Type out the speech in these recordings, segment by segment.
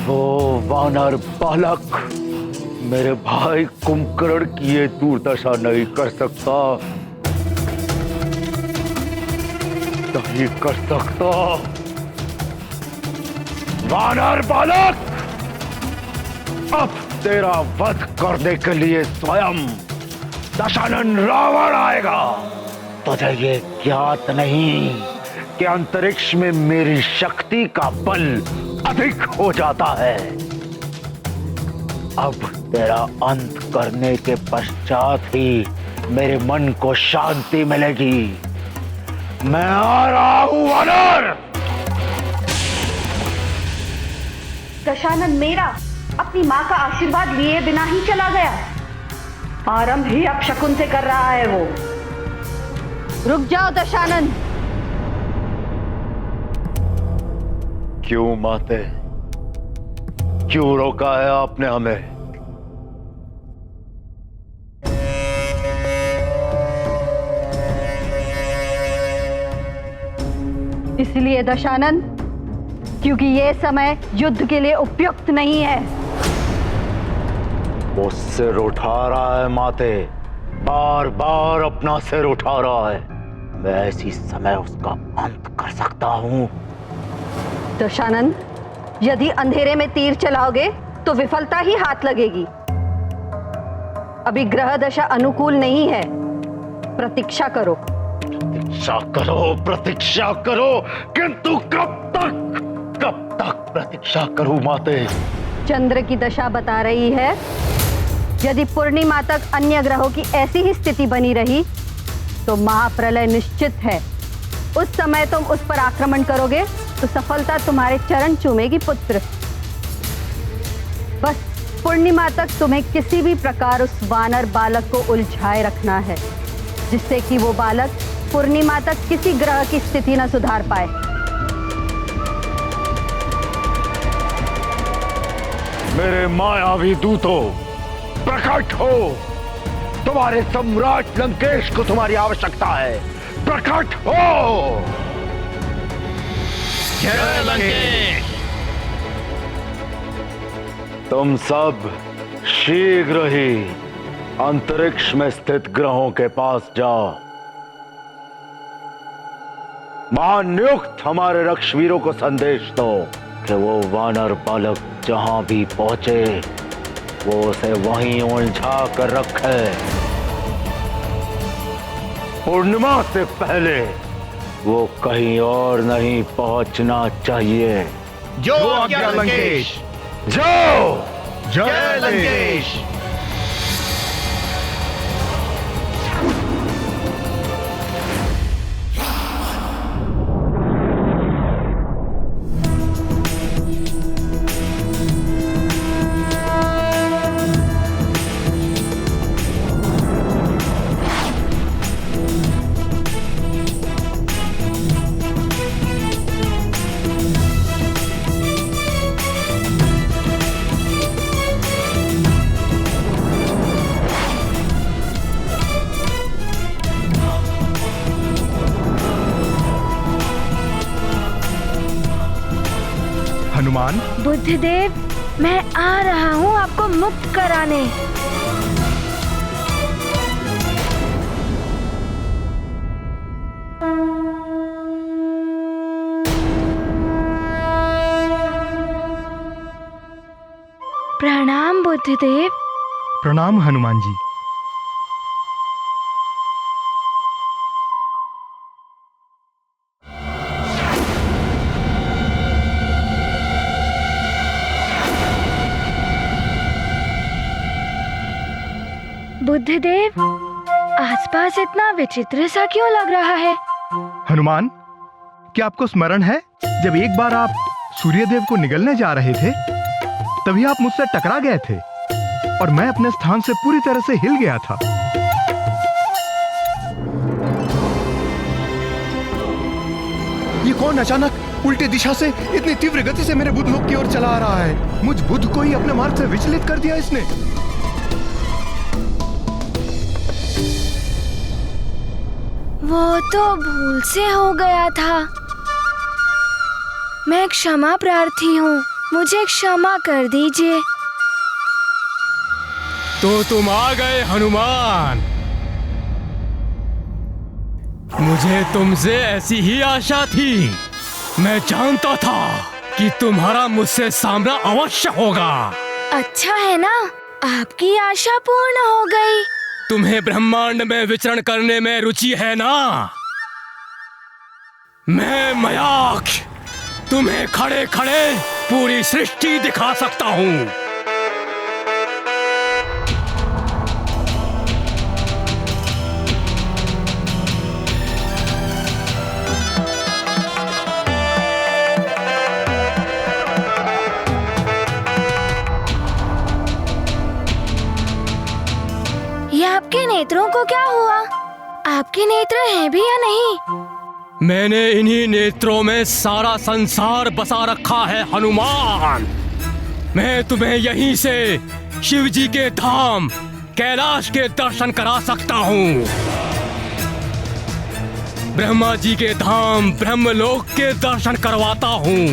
वो वानर बालक मेरे भाई कुंभकर्ण की ये दुर्दशा नहीं कर सकता, नहीं कर सकता। वानर बालक, अब तेरा वध करने के लिए स्वयं दशानन रावण आएगा। तुझे ये ज्ञात नहीं कि अंतरिक्ष में मेरी शक्ति का बल अधिक हो जाता है। अब तेरा अंत करने के पश्चात ही मेरे मन को शांति मिलेगी। मैं आ रहा हूं वानर। दशानन मेरा अपनी माँ का आशीर्वाद लिए बिना ही चला गया। आरंभ ही अपशकुन से कर रहा है वो। रुक जाओ दशानन। क्यों माते, क्यों रोका है आपने हमें? इसलिए दशानन, क्योंकि ये समय युद्ध के लिए उपयुक्त नहीं है। वो सिर उठा रहा है माते, बार बार अपना सिर उठा रहा है। मैं इसी समय उसका अंत कर सकता हूं। दशानन, यदि अंधेरे में तीर चलाओगे तो विफलता ही हाथ लगेगी। अभी ग्रह दशा अनुकूल नहीं है। प्रतीक्षा करो। प्रतीक्षा करो, प्रतीक्षा करो, किंतु कब तक प्रतीक्षा करूं माते? चंद्र की दशा बता रही है, यदि पूर्णिमा तक अन्य ग्रहों की ऐसी ही स्थिति बनी रही तो महाप्रलय निश्चित है। उस समय तुम उस पर आक्रमण करोगे तो सफलता तुम्हारे चरण चूमेगी पुत्र। बस पूर्णिमा तक तुम्हें किसी भी प्रकार उस वानर बालक को उलझाए रखना है, जिससे कि वो बालक पूर्णिमा तक किसी ग्रह की स्थिति न सुधार पाए। मेरे मायावी दूतों, प्रकट हो। तुम्हारे सम्राट लंकेश को तुम्हारी आवश्यकता है। प्रकट हो। जय लंकेश। तुम सब शीघ्र ही अंतरिक्ष में स्थित ग्रहों के पास जाओ। महानियुक्त हमारे रक्षवीरों को संदेश दो कि वो वानर बालक जहां भी पहुंचे वो उसे वहीं उलझा कर रखे। पूर्णिमा से पहले वो कहीं और नहीं पहुंचना चाहिए। जो आज्ञा लंकेश। जाओ। जय लंकेश। हनुमान। बुद्धिदेव, मैं आ रहा हूँ आपको मुक्त कराने। प्रणाम बुद्धिदेव। प्रणाम हनुमान जी। बुद्धिदेव, आसपास इतना विचित्र सा क्यों लग रहा है? हनुमान, क्या आपको स्मरण है जब एक बार आप सूर्यदेव को निगलने जा रहे थे तभी आप मुझसे टकरा गए थे और मैं अपने स्थान से पूरी तरह से हिल गया था। ये कौन अचानक उल्टे दिशा से इतनी तीव्र गति से मेरे बुध लोक की ओर चला आ रहा है? मुझ बुध को ही अपने मार्ग से विचलित कर दिया इसने। वो तो भूल से हो गया था। मैं क्षमा प्रार्थी हूँ, मुझे क्षमा कर दीजिए। तो तुम आ गए हनुमान। मुझे तुमसे ऐसी ही आशा थी। मैं जानता था कि तुम्हारा मुझसे सामना अवश्य होगा। अच्छा है ना, आपकी आशा पूर्ण हो गई। तुम्हें ब्रह्मांड में विचरण करने में रुचि है ना? मैं मयाक्ष तुम्हें खड़े खड़े पूरी सृष्टि दिखा सकता हूँ। ये आपके नेत्रों को क्या हुआ? आपके नेत्र हैं भी या नहीं? मैंने इन्हीं नेत्रों में सारा संसार बसा रखा है हनुमान। मैं तुम्हें यहीं से शिव जी के धाम कैलाश के दर्शन करा सकता हूँ। ब्रह्मा जी के धाम ब्रह्मलोक के दर्शन करवाता हूँ।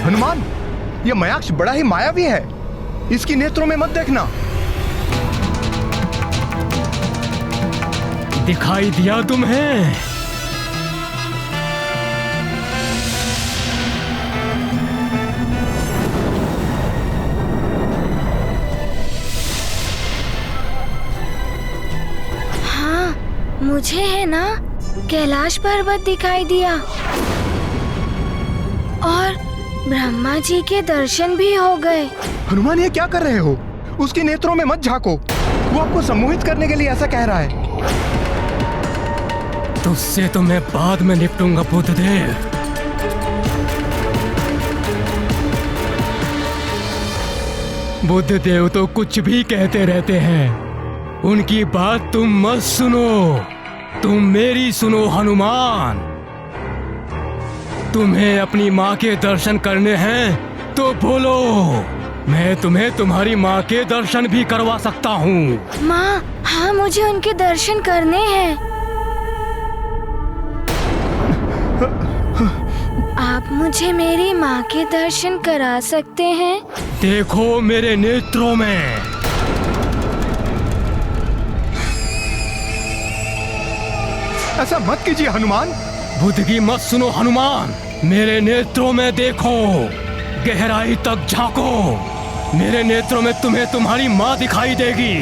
हनुमान, ये मयाक्ष बड़ा ही मायावी है। इसकी नेत्रों में मत देखना। दिखाई दिया तुम्हें? हाँ, मुझे है ना कैलाश पर्वत दिखाई दिया और ब्रह्मा जी के दर्शन भी हो गए। हनुमान, ये क्या कर रहे हो? उसकी नेत्रों में मत झांको। वो आपको सम्मोहित करने के लिए ऐसा कह रहा है। तुझसे तो मैं बाद में निपटूंगा बुद्धदेव। बुद्धदेव तो कुछ भी कहते रहते हैं, उनकी बात तुम मत सुनो। तुम मेरी सुनो हनुमान। तुम्हें अपनी माँ के दर्शन करने हैं तो बोलो, मैं तुम्हें तुम्हारी माँ के दर्शन भी करवा सकता हूँ। माँ, हाँ मुझे उनके दर्शन करने हैं। आप मुझे मेरी माँ के दर्शन करा सकते हैं? देखो मेरे नेत्रों में। ऐसा मत कीजिए हनुमान। बुद्ध की मत सुनो हनुमान। मेरे नेत्रों में देखो, गहराई तक झांको। मेरे नेत्रों में तुम्हें तुम्हारी माँ दिखाई देगी।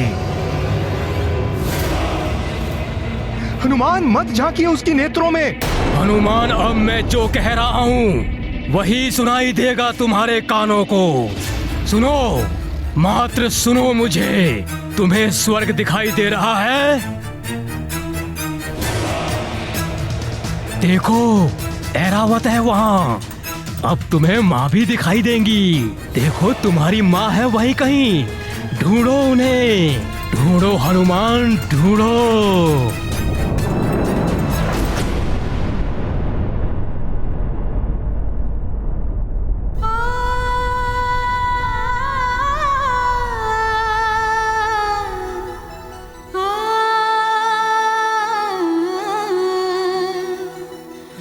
हनुमान, मत झांकिए उसकी नेत्रों में। हनुमान, अब मैं जो कह रहा हूँ वही सुनाई देगा तुम्हारे कानों को। सुनो, मात्र सुनो मुझे। तुम्हें स्वर्ग दिखाई दे रहा है? देखो, ऐरावत है वहाँ। अब तुम्हें माँ भी दिखाई देंगी। देखो, तुम्हारी माँ है वहीं कहीं। ढूंढो उन्हें, ढूंढो हनुमान, ढूंढो।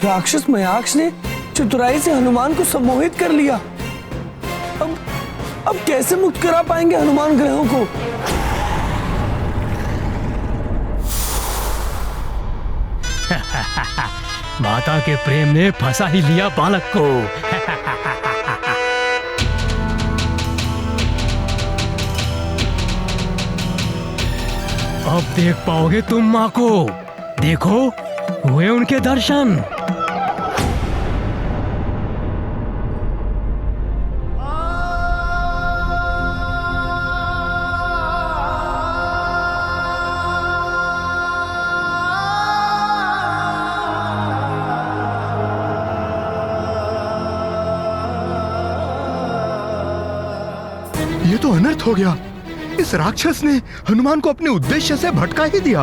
राक्षस मयाक्ष ने चतुराई से हनुमान को सम्मोहित कर लिया। अब कैसे मुक्त करा पाएंगे हनुमान ग्रहों को? माता के प्रेम ने फंसा ही लिया बालक को। अब देख पाओगे तुम माँ को। देखो, हुए उनके दर्शन। ये तो अनर्थ हो गया। इस राक्षस ने हनुमान को अपने उद्देश्य से भटका ही दिया।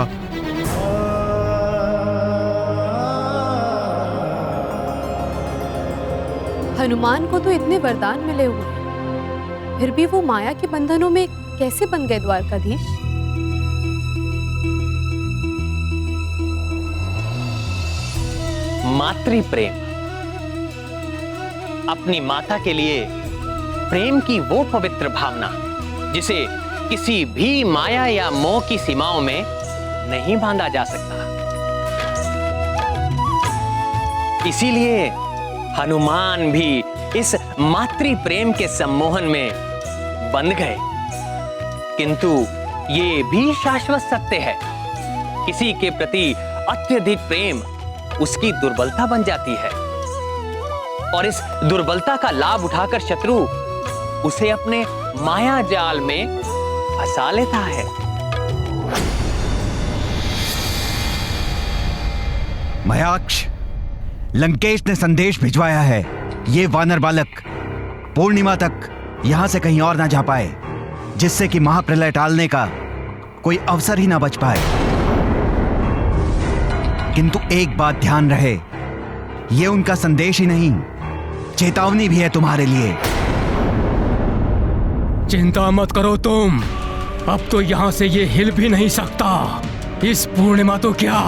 हनुमान को तो इतने वरदान मिले हुए हैं, फिर भी वो माया के बंधनों में कैसे बन गए द्वारकाधीश? मातृ प्रेम। अपनी माता के लिए प्रेम की वो पवित्र भावना जिसे किसी भी माया या मोह की सीमाओं में नहीं बांधा जा सकता। इसीलिए हनुमान भी इस मातृ प्रेम के सम्मोहन में बंध गए। किंतु ये भी शाश्वत सत्य है, किसी के प्रति अत्यधिक प्रेम उसकी दुर्बलता बन जाती है और इस दुर्बलता का लाभ उठाकर शत्रु उसे अपने माया जाल में फंसा लेता है। मयाक्ष, लंकेश ने संदेश भिजवाया है। ये वानर बालक पूर्णिमा तक यहां से कहीं और ना जा पाए, जिससे कि महाप्रलय टालने का कोई अवसर ही ना बच पाए। किंतु एक बात ध्यान रहे, ये उनका संदेश ही नहीं, चेतावनी भी है तुम्हारे लिए। चिंता मत करो तुम, अब तो यहाँ से ये हिल भी नहीं सकता। इस पूर्णिमा तो क्या,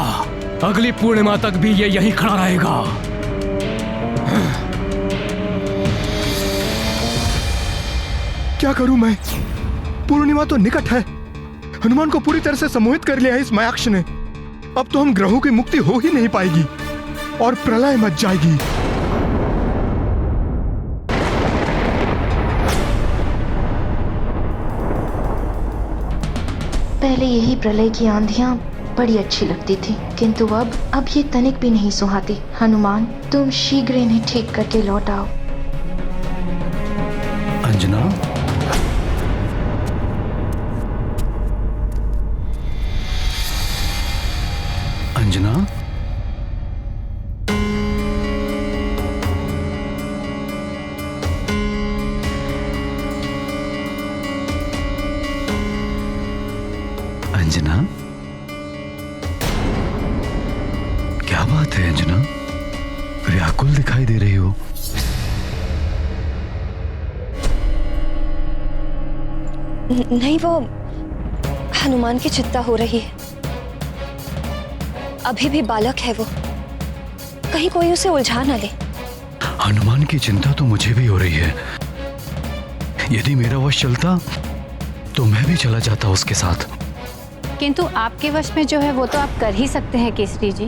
अगली पूर्णिमा तक भी ये यहीं खड़ा रहेगा। क्या करूं मैं? पूर्णिमा तो निकट है। हनुमान को पूरी तरह से सम्मोहित कर लिया है इस मयाक्ष ने। अब तो हम ग्रहों की मुक्ति हो ही नहीं पाएगी और प्रलय मच जाएगी। पहले यही प्रलय की आंधियां बड़ी अच्छी लगती थी, किंतु अब ये तनिक भी नहीं सुहाती। हनुमान, तुम शीघ्र इन्हें ठीक करके लौट आओ। अंजना, अंजना, अंजना, क्या बात है अंजना? व्याकुल दिखाई दे रही हो। नहीं, वो हनुमान की चिंता हो रही है। अभी भी बालक है वो, कहीं कोई उसे उलझा ना ले। हनुमान की चिंता तो मुझे भी हो रही है। यदि मेरा वश चलता तो मैं भी चला जाता उसके साथ। किंतु आपके वश में जो है वो तो आप कर ही सकते हैं केसरी जी।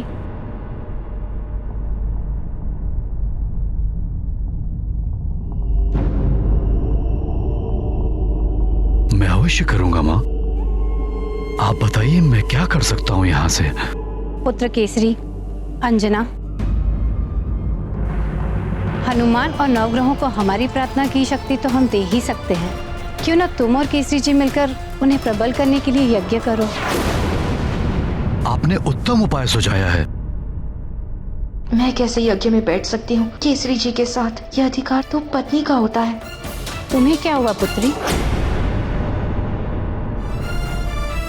मैं अवश्य करूंगा माँ। आप बताइए मैं क्या कर सकता हूँ यहाँ से? पुत्र केसरी, अंजना, हनुमान और नवग्रहों को हमारी प्रार्थना की शक्ति तो हम दे ही सकते हैं। क्यों ना तुम और केसरी जी मिलकर उन्हें प्रबल करने के लिए यज्ञ करो। आपने उत्तम उपाय सुझाया है। मैं कैसे यज्ञ में बैठ सकती हूँ केसरी जी के साथ? यह अधिकार तो पत्नी का होता है। तुम्हें क्या हुआ पुत्री?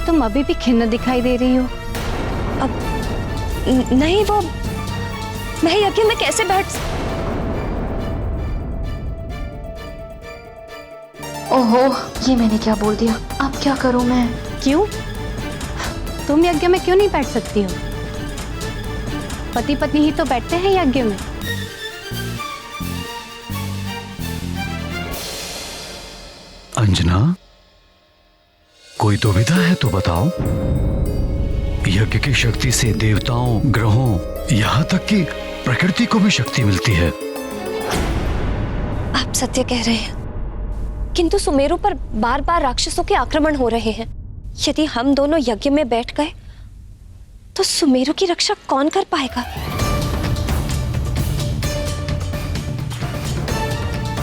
तुम अभी भी खिन्न दिखाई दे रही हो। अब नहीं, वो मैं यज्ञ में कैसे बैठ? ओहो, ये मैंने क्या बोल दिया? अब क्या करूं मैं? क्यों? तुम यज्ञ में क्यों नहीं बैठ सकती हो? पति पत्नी ही तो बैठते हैं यज्ञ में। अंजना, कोई दुविधा है तो बताओ। यज्ञ की शक्ति से देवताओं, ग्रहों, यहाँ तक कि प्रकृति को भी शक्ति मिलती है। आप सत्य कह रहे हैं, किंतु सुमेरु पर बार बार राक्षसों के आक्रमण हो रहे हैं। यदि हम दोनों यज्ञ में बैठ गए तो सुमेरु की रक्षा कौन कर पाएगा?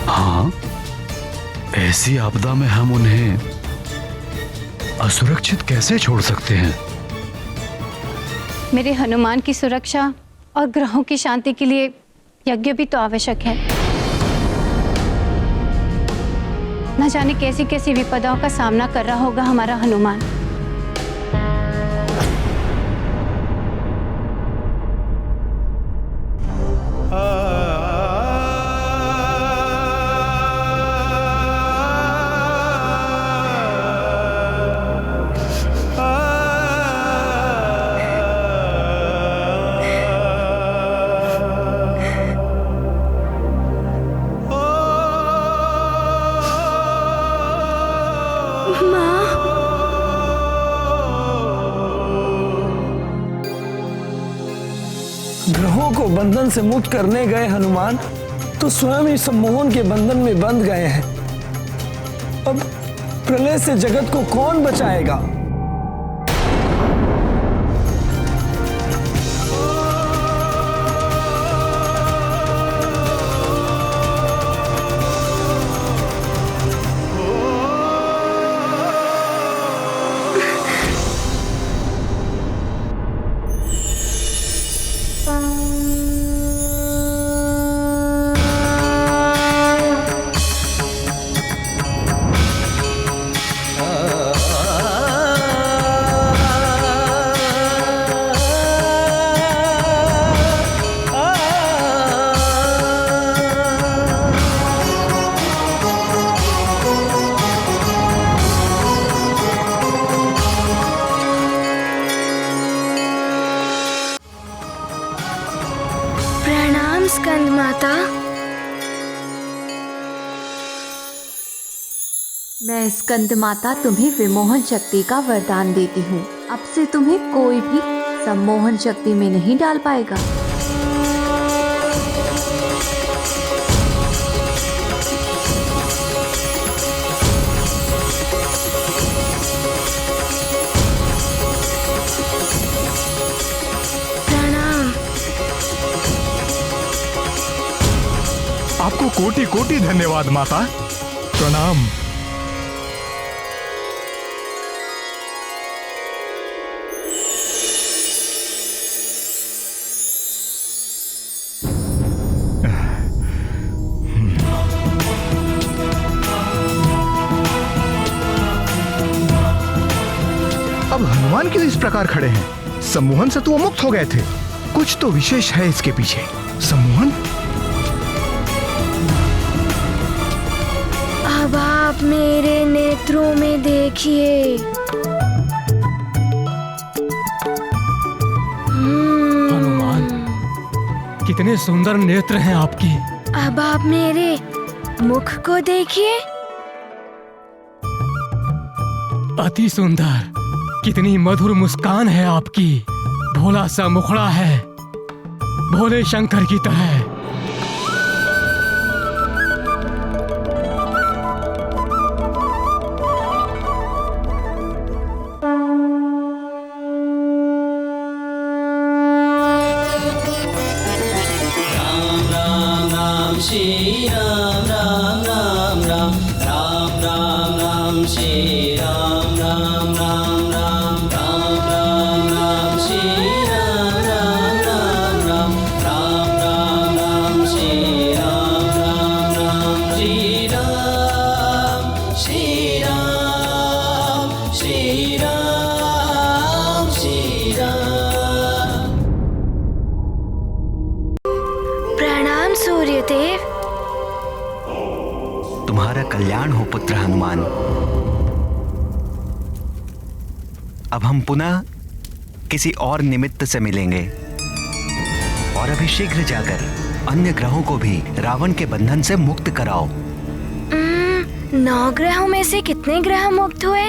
हाँ, ऐसी आपदा में हम उन्हें असुरक्षित कैसे छोड़ सकते हैं? मेरे हनुमान की सुरक्षा और ग्रहों की शांति के लिए यज्ञ भी तो आवश्यक है। न जाने कैसी कैसी विपदाओं का सामना कर रहा होगा हमारा हनुमान। ग्रहों को बंधन से मुक्त करने गए हनुमान तो स्वयं ही सम्मोहन के बंधन में बंध गए हैं। अब प्रलय से जगत को कौन बचाएगा? स्कंद माता, मैं स्कंद माता तुम्हें विमोहन शक्ति का वरदान देती हूँ। अब से तुम्हें कोई भी सम्मोहन शक्ति में नहीं डाल पाएगा। आपको कोटि कोटि धन्यवाद माता। प्रणाम। अब हनुमान क्यों इस प्रकार खड़े हैं? सम्मोहन से तो वो मुक्त हो गए थे। कुछ तो विशेष है इसके पीछे। सम्मोहन, अब आप मेरे नेत्रों में देखिए। हनुमान, कितने सुंदर नेत्र हैं आपके। अब आप मेरे मुख को देखिए। अति सुंदर, कितनी मधुर मुस्कान है आपकी। भोला सा मुखड़ा है, भोले शंकर की तरह। श्री राम राम राम राम राम राम राम श्री राम राम राम राम राम राम राम श्री राम राम राम राम राम राम राम श्री राम राम राम श्री राम श्री राम श्री राम श्री राम। प्रणाम सूर्यदेव। तुम्हारा कल्याण हो पुत्र हनुमान। अब हम पुनः किसी और निमित्त से मिलेंगे और अभी शीघ्र जाकर अन्य ग्रहों को भी रावण के बंधन से मुक्त कराओ। 9 ग्रहों में से कितने ग्रह मुक्त हुए?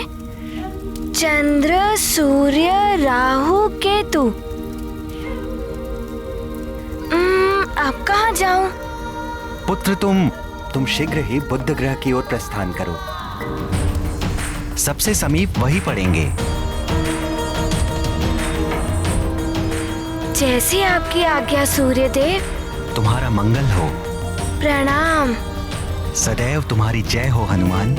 चंद्र, सूर्य, राहु, केतु। अब कहाँ जाऊं? पुत्र तुम शीघ्र ही बुध ग्रह की ओर प्रस्थान करो। सबसे समीप वही पड़ेंगे। जैसी आपकी आज्ञा सूर्यदेव। तुम्हारा मंगल हो। प्रणाम। सदैव तुम्हारी जय हो हनुमान।